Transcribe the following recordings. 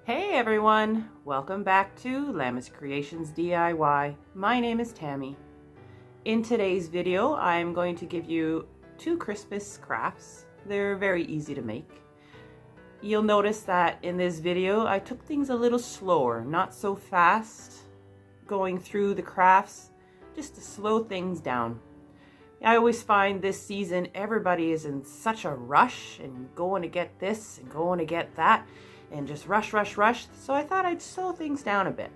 Hey everyone, welcome back to Lammis Creations DIY. My name is Tammy. In today's video, I'm going to give you two Christmas crafts. They're very easy to make. You'll notice that in this video, I took things a little slower, not so fast going through the crafts, just to slow things down. I always find this season, everybody is in such a rush and going to get this and going to get that. And just rush. So I thought I'd slow things down a bit.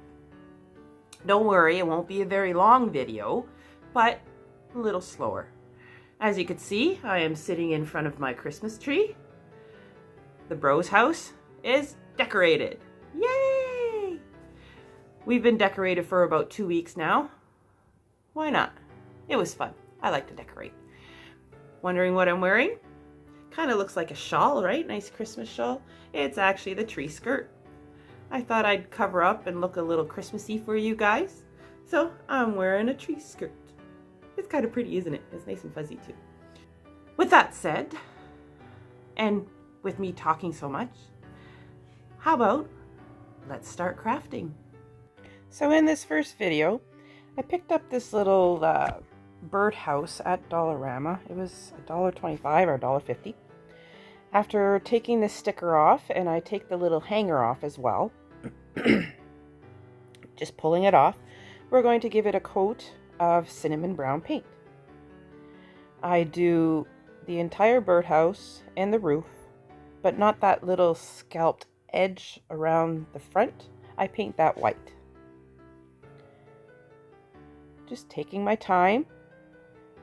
Don't worry, it won't be a very long video, but a little slower. As you can see, I am sitting in front of my Christmas tree. The Breault's house is decorated. Yay! We've been decorated for about 2 weeks now. Why not? It was fun. I like to decorate. Wondering what I'm wearing? Kind of looks like a shawl, right? Nice Christmas shawl. It's actually the tree skirt. I thought I'd cover up and look a little Christmassy for you guys. So I'm wearing a tree skirt. It's kind of pretty, isn't it? It's nice and fuzzy too. With that said, and with me talking so much, how about let's start crafting. So in this first video, I picked up this little birdhouse at Dollarama. It was $1.25 or $1.50. After taking the sticker off, and I take the little hanger off as well, just pulling it off, we're going to give it a coat of cinnamon brown paint. I do the entire birdhouse and the roof, but not that little scalped edge around the front. I paint that white. Just taking my time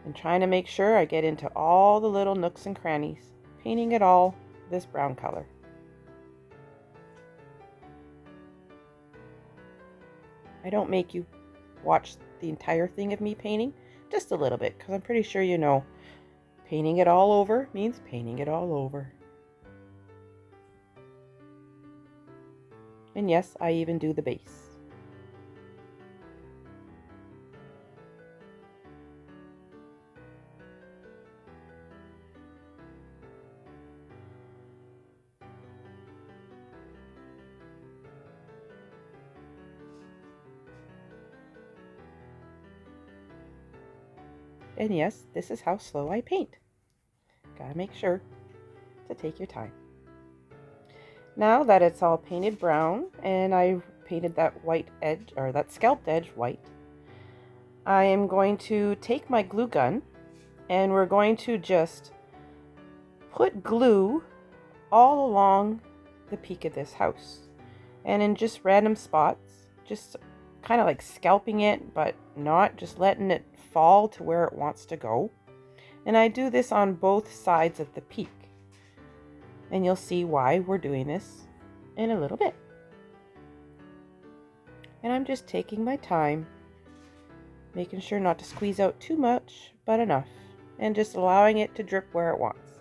and trying to make sure I get into all the little nooks and crannies, painting it all this brown color. I don't make you watch the entire thing of me painting, just a little bit, because I'm pretty sure you know painting it all over means painting it all over. And yes, I even do the base. And yes, this is how slow I paint. Gotta make sure to take your time. Now that it's all painted brown and I painted that white edge, or that scalped edge white, I am going to take my glue gun and we're going to just put glue all along the peak of this house. And in just random spots, just kind of like scalping it, but not just letting it fall to where it wants to go. And I do this on both sides of the peak. And you'll see why we're doing this in a little bit. And I'm just taking my time, making sure not to squeeze out too much, but enough, and just allowing it to drip where it wants.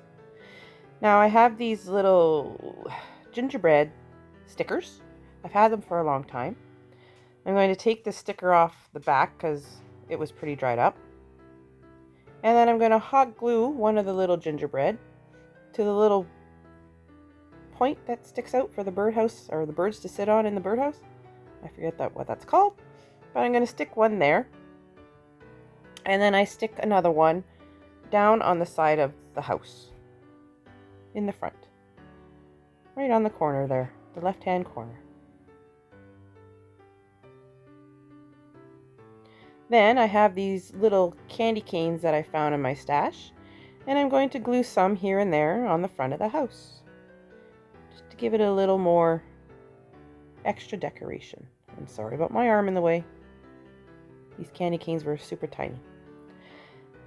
Now I have these little gingerbread stickers. I've had them for a long time. I'm going to take the sticker off the back because it was pretty dried up. And then I'm going to hot glue one of the little gingerbread to the little point that sticks out for the birdhouse, or the birds to sit on in the birdhouse. I forget what that's called, but I'm going to stick one there. And then I stick another one down on the side of the house in the front, right on the corner there, the left-hand corner. Then I have these little candy canes that I found in my stash, and I'm going to glue some here and there on the front of the house, just to give it a little more extra decoration. I'm sorry about my arm in the way. These candy canes were super tiny.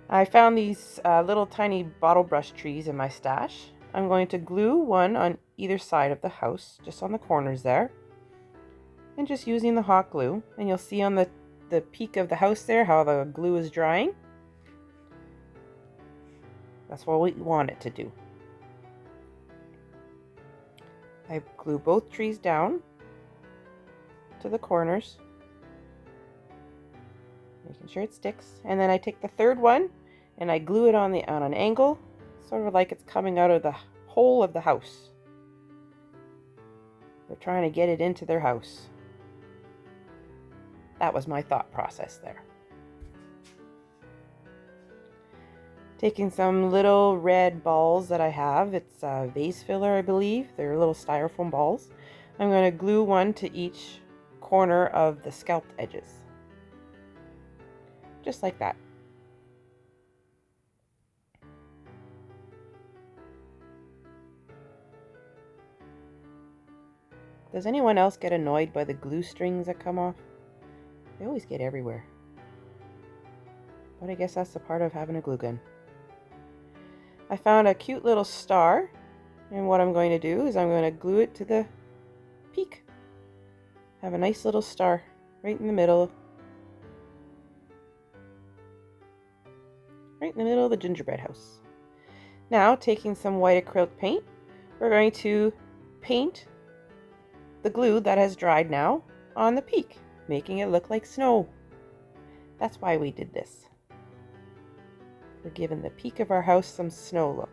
I found these little tiny bottle brush trees in my stash. I'm going to glue one on either side of the house, just on the corners there, and just using the hot glue. And you'll see on the peak of the house there how the glue is drying. That's what we want it to do. I glue both trees down to the corners, making sure it sticks, and then I take the third one and I glue it on an angle, sort of like it's coming out of the hole of the house. They're trying to get it into their house. That was my thought process there. Taking some little red balls that I have. It's a vase filler, I believe. They're little styrofoam balls. I'm going to glue one to each corner of the scalped edges. Just like that. Does anyone else get annoyed by the glue strings that come off? They always get everywhere. But I guess that's the part of having a glue gun. I found a cute little star, and what I'm going to do is I'm going to glue it to the peak. Have a nice little star right in the middle. Right in the middle of the gingerbread house. Now, taking some white acrylic paint, we're going to paint the glue that has dried now on the peak, making it look like snow. That's why we did this. We're giving the peak of our house some snow look.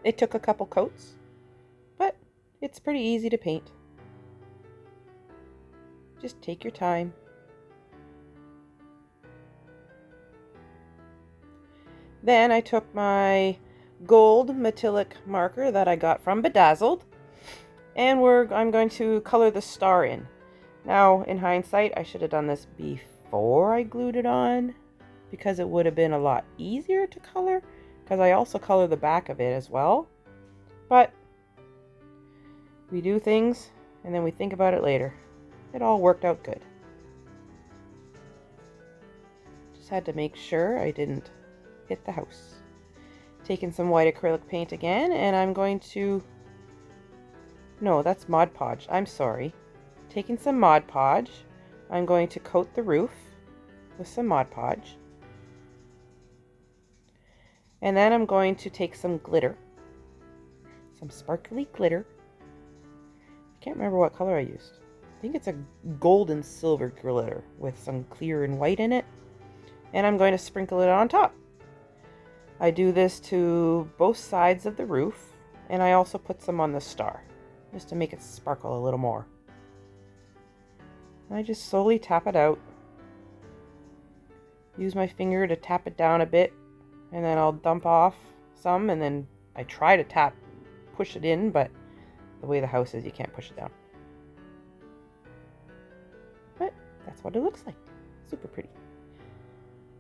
It took a couple coats, but it's pretty easy to paint. Just take your time. Then I took my gold metallic marker that I got from Dazzled, and I'm going to color the star in. Now, in hindsight, I should have done this before I glued it on, because it would have been a lot easier to color, because I also color the back of it as well. But we do things and then we think about it later. It all worked out good. Just had to make sure I didn't hit the house. Taking some white acrylic paint again, and I'm going to... No, that's Mod Podge. I'm sorry. Taking some Mod Podge, I'm going to coat the roof with some Mod Podge. And then I'm going to take some glitter. Some sparkly glitter. I can't remember what color I used. I think it's a gold and silver glitter with some clear and white in it. And I'm going to sprinkle it on top. I do this to both sides of the roof, and I also put some on the star, just to make it sparkle a little more. I just slowly tap it out. Use my finger to tap it down a bit, and then I'll dump off some, and then I try to push it in, but the way the house is, you can't push it down. But that's what it looks like. Super pretty.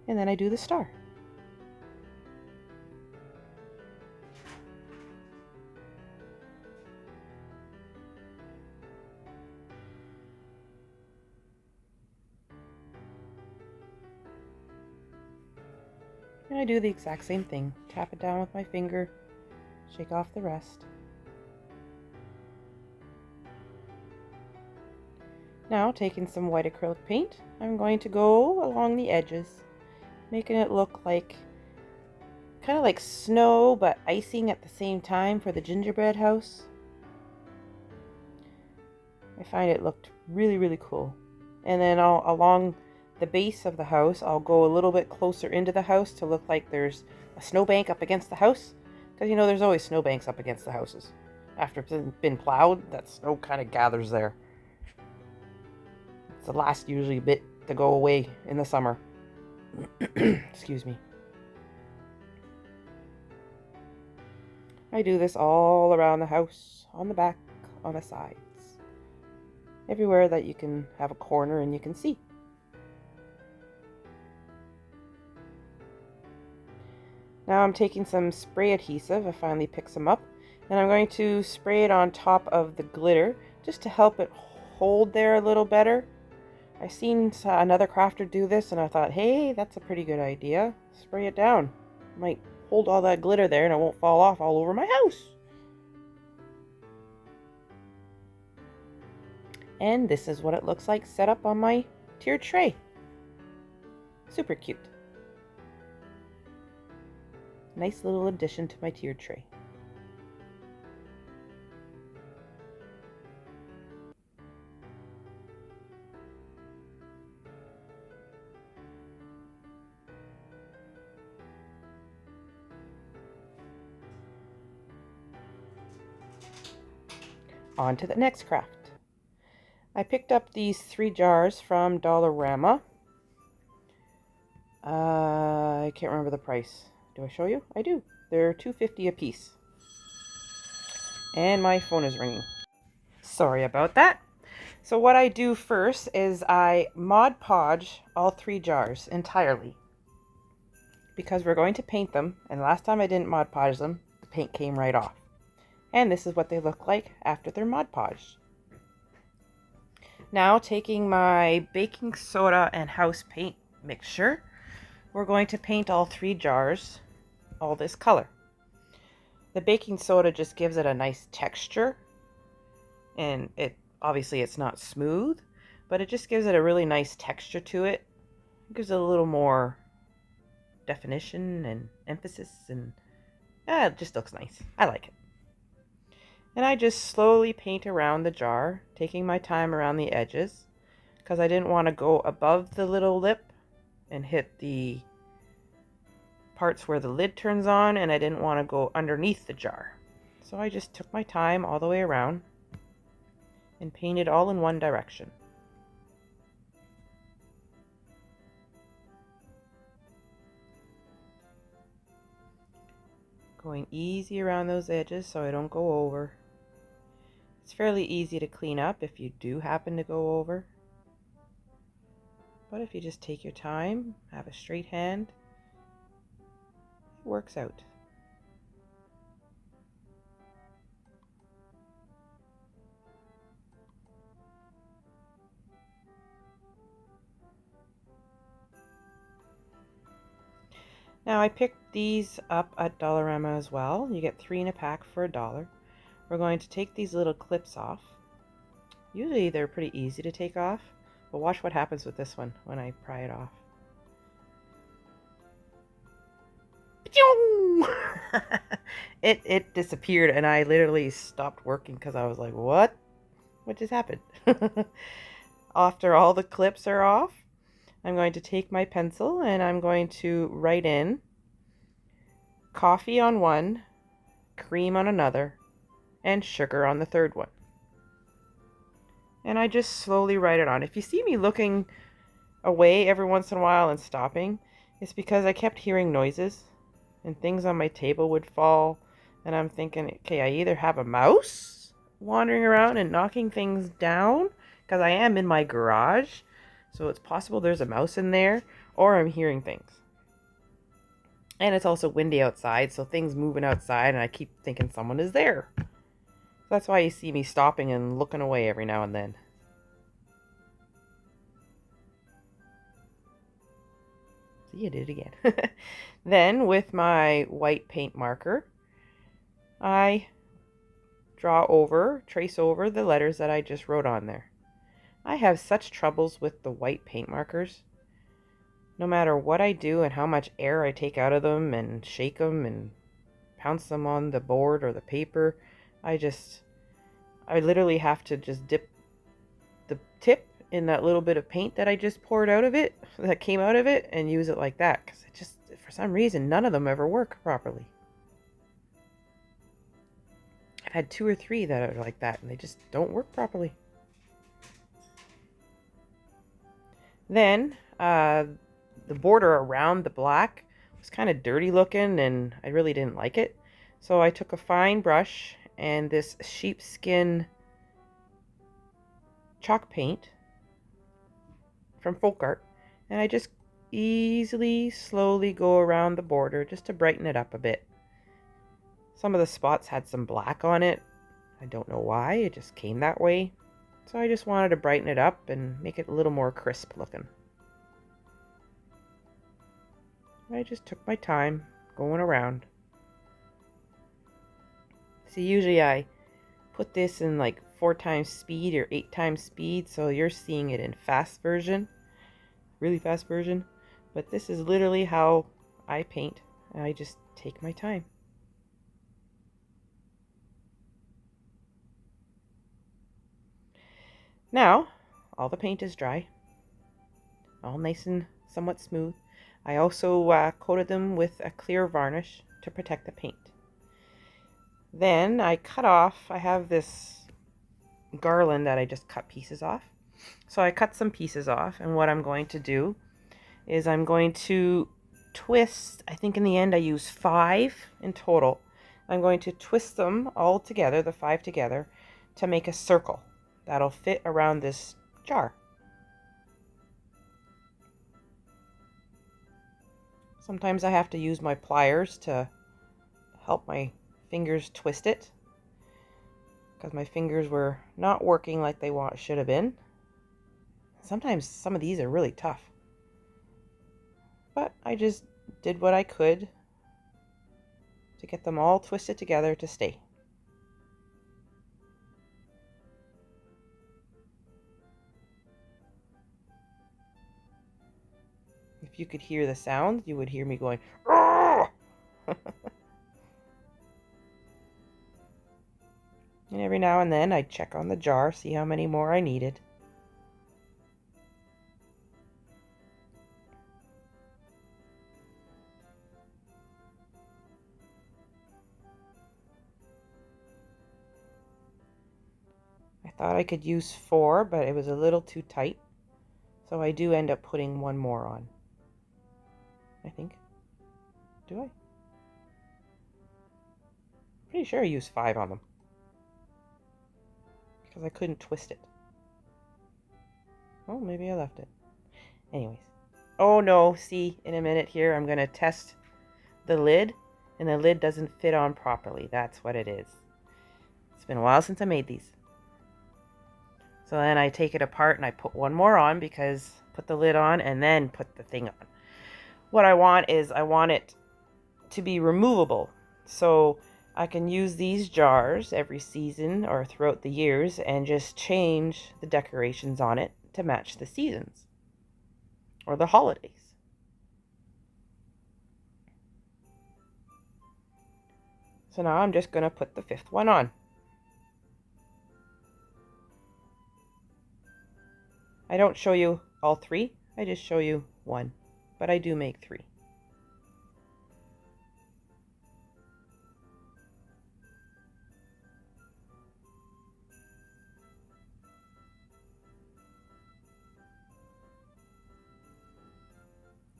And then I do the star. And I do the exact same thing. Tap it down with my finger, shake off the rest. Now, taking some white acrylic paint, I'm going to go along the edges, making it look like, kind of like snow, but icing at the same time for the gingerbread house. I find it looked really, really cool. And then along the base of the house, I'll go a little bit closer into the house to look like there's a snowbank up against the house. Because, you know, there's always snowbanks up against the houses. After it's been plowed, that snow kind of gathers there. It's the last usually bit to go away in the summer. Excuse me. I do this all around the house, on the back, on the sides. Everywhere that you can have a corner and you can see. Now I'm taking some spray adhesive. I finally picked some up, and I'm going to spray it on top of the glitter just to help it hold there a little better. I seen another crafter do this, and I thought, hey, that's a pretty good idea. Spray it down. Might hold all that glitter there and it won't fall off all over my house. And this is what it looks like set up on my tiered tray. Super cute. Nice little addition to my tiered tray. On to the next craft. I picked up these 3 jars from Dollarama. I can't remember the price. Do I show you? I do. They're $2.50 a piece. And my phone is ringing. Sorry about that. So what I do first is I Mod Podge all 3 jars entirely, because we're going to paint them, and last time I didn't Mod Podge them, the paint came right off. And this is what they look like after they're Mod Podged. Now, taking my baking soda and house paint mixture, we're going to paint all 3 jars all this color. The baking soda just gives it a nice texture, and obviously it's not smooth, but it just gives it a really nice texture to it. It gives it a little more definition and emphasis, and it just looks nice. I like it. And I just slowly paint around the jar, taking my time around the edges, because I didn't want to go above the little lip and hit the parts where the lid turns on, and I didn't want to go underneath the jar. So I just took my time all the way around and painted all in one direction. Going easy around those edges so I don't go over. It's fairly easy to clean up if you do happen to go over. But if you just take your time, have a straight hand, it works out. Now I picked these up at Dollarama as well. You get 3 in a pack for $1. We're going to take these little clips off. Usually they're pretty easy to take off, but watch what happens with this one when I pry it off. It disappeared, and I literally stopped working because I was like, what just happened? After all the clips are off, I'm going to take my pencil and I'm going to write in coffee on one, cream on another, and sugar on the third one. And I just slowly write it on. If you see me looking away every once in a while and stopping, it's because I kept hearing noises and things on my table would fall, and I'm thinking, okay, I either have a mouse wandering around and knocking things down, because I am in my garage, so it's possible there's a mouse in there, or I'm hearing things. And it's also windy outside, so things moving outside, and I keep thinking someone is there. That's why you see me stopping and looking away every now and then. See, I did it again. Then, with my white paint marker, I trace over the letters that I just wrote on there. I have such troubles with the white paint markers. No matter what I do and how much air I take out of them and shake them and pounce them on the board or the paper, I literally have to just dip the tip in that little bit of paint that I just poured out of it, that came out of it, and use it like that, because it just, for some reason, none of them ever work properly. I've had 2 or 3 that are like that, and they just don't work properly. Then, the border around the black was kind of dirty looking, and I really didn't like it. So I took a fine brush and this sheepskin chalk paint from Folk Art, and I just slowly go around the border just to brighten it up a bit. Some of the spots had some black on it. I don't know why, it just came that way. So I just wanted to brighten it up and make it a little more crisp looking. I just took my time going around. See, usually I put this in like 4 times speed or 8 times speed, so you're seeing it in fast version, really fast version. But this is literally how I paint. I just take my time. Now, all the paint is dry, all nice and somewhat smooth. I also coated them with a clear varnish to protect the paint. Then I cut off, I have this garland that I just cut pieces off. So I cut some pieces off, and what I'm going to do is I'm going to twist, I think in the end I use 5 in total. I'm going to twist them all together, the 5 together, to make a circle that'll fit around this jar. Sometimes I have to use my pliers to help my fingers twist it, because my fingers were not working like they should have been. Sometimes some of these are really tough. But I just did what I could to get them all twisted together to stay. If you could hear the sound, you would hear me going, "Argh!" And every now and then I'd check on the jar, see how many more I needed. I thought I could use 4, but it was a little too tight. So I do end up putting 1 more on. I think. Do I? Pretty sure I used 5 on them, because I couldn't twist it. Oh, maybe I left it. Anyways. Oh no, see, in a minute here I'm going to test the lid, and the lid doesn't fit on properly. That's what it is. It's been a while since I made these. So then I take it apart and I put 1 more on, because put the lid on and then put the thing on. What I want is I want it to be removable. So I can use these jars every season or throughout the years and just change the decorations on it to match the seasons or the holidays. So now I'm just going to put the 5th one on. I don't show you all 3, I just show you 1, but I do make 3.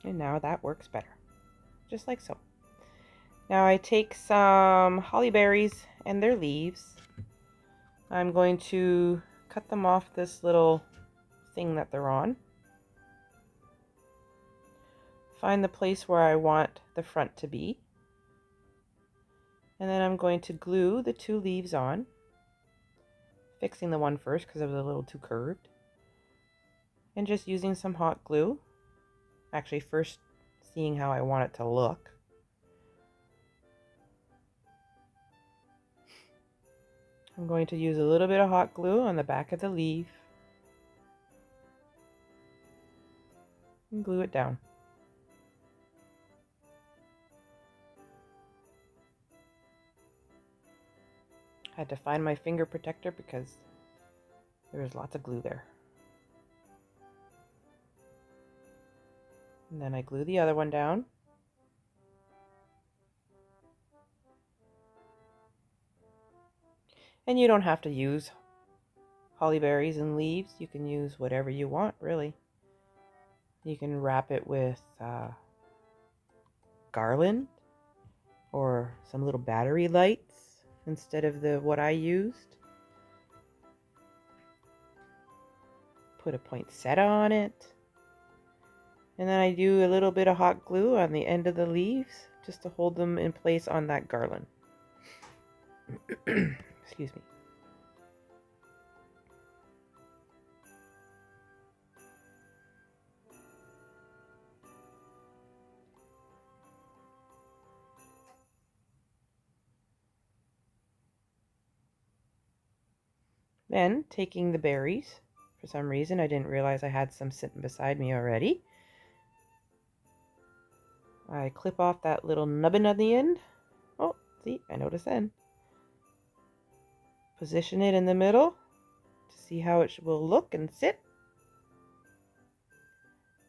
And now that works better, just like so. Now I take some holly berries and their leaves. I'm going to cut them off this little thing that they're on. Find the place where I want the front to be. And then I'm going to glue the 2 leaves on. Fixing the one first because it was a little too curved. And just using some hot glue. Actually, first seeing how I want it to look. I'm going to use a little bit of hot glue on the back of the leaf. And glue it down. I had to find my finger protector because there was lots of glue there. And then I glue the other one down. And you don't have to use holly berries and leaves. You can use whatever you want, really. You can wrap it with garland or some little battery lights instead of what I used. Put a poinsettia on it. And then I do a little bit of hot glue on the end of the leaves just to hold them in place on that garland. Excuse me. Then taking the berries, for some reason I didn't realize I had some sitting beside me already. I clip off that little nubbin on the end. Oh, see, I noticed then. Position it in the middle to see how it will look and sit.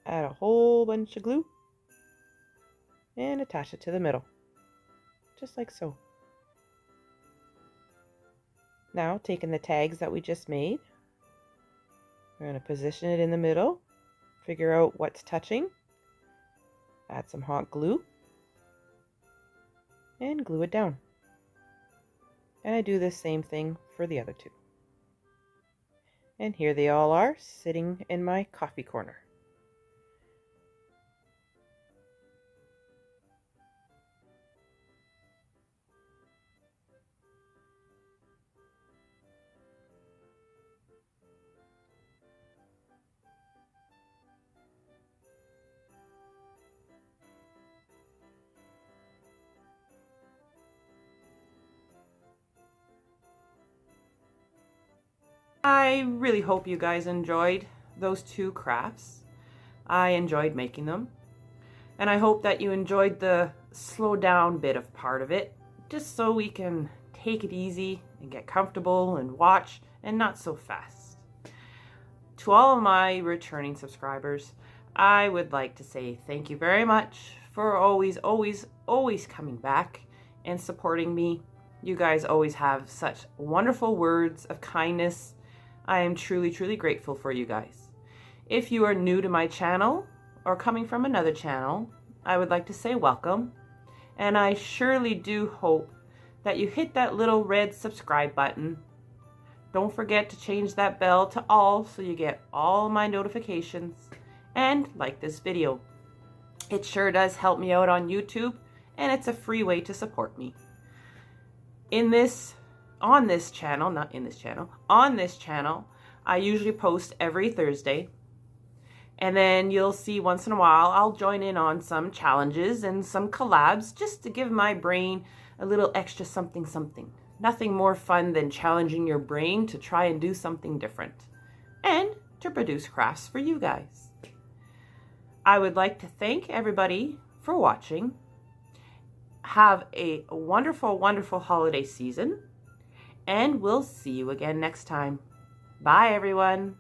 Add a whole bunch of glue and attach it to the middle, just like so. Now, taking the tags that we just made, we're going to position it in the middle, figure out what's touching, add some hot glue, and glue it down. And I do the same thing for the other two. And here they all are, sitting in my coffee corner. I really hope you guys enjoyed those two crafts. I enjoyed making them. And I hope that you enjoyed the slow down bit of part of it, just so we can take it easy and get comfortable and watch and not so fast. To all of my returning subscribers, I would like to say thank you very much for always coming back and supporting me. You guys always have such wonderful words of kindness. I am truly grateful for you guys. If you are new to my channel or coming from another channel, I would like to say welcome. And I surely do hope that you hit that little red subscribe button. Don't forget to change that bell to all so you get all my notifications. And like this video. It sure does help me out on YouTube, and it's a free way to support me. On this channel, I usually post every Thursday. And then you'll see once in a while, I'll join in on some challenges and some collabs just to give my brain a little extra something. Nothing more fun than challenging your brain to try and do something different and to produce crafts for you guys. I would like to thank everybody for watching. Have a wonderful holiday season. And we'll see you again next time. Bye, everyone.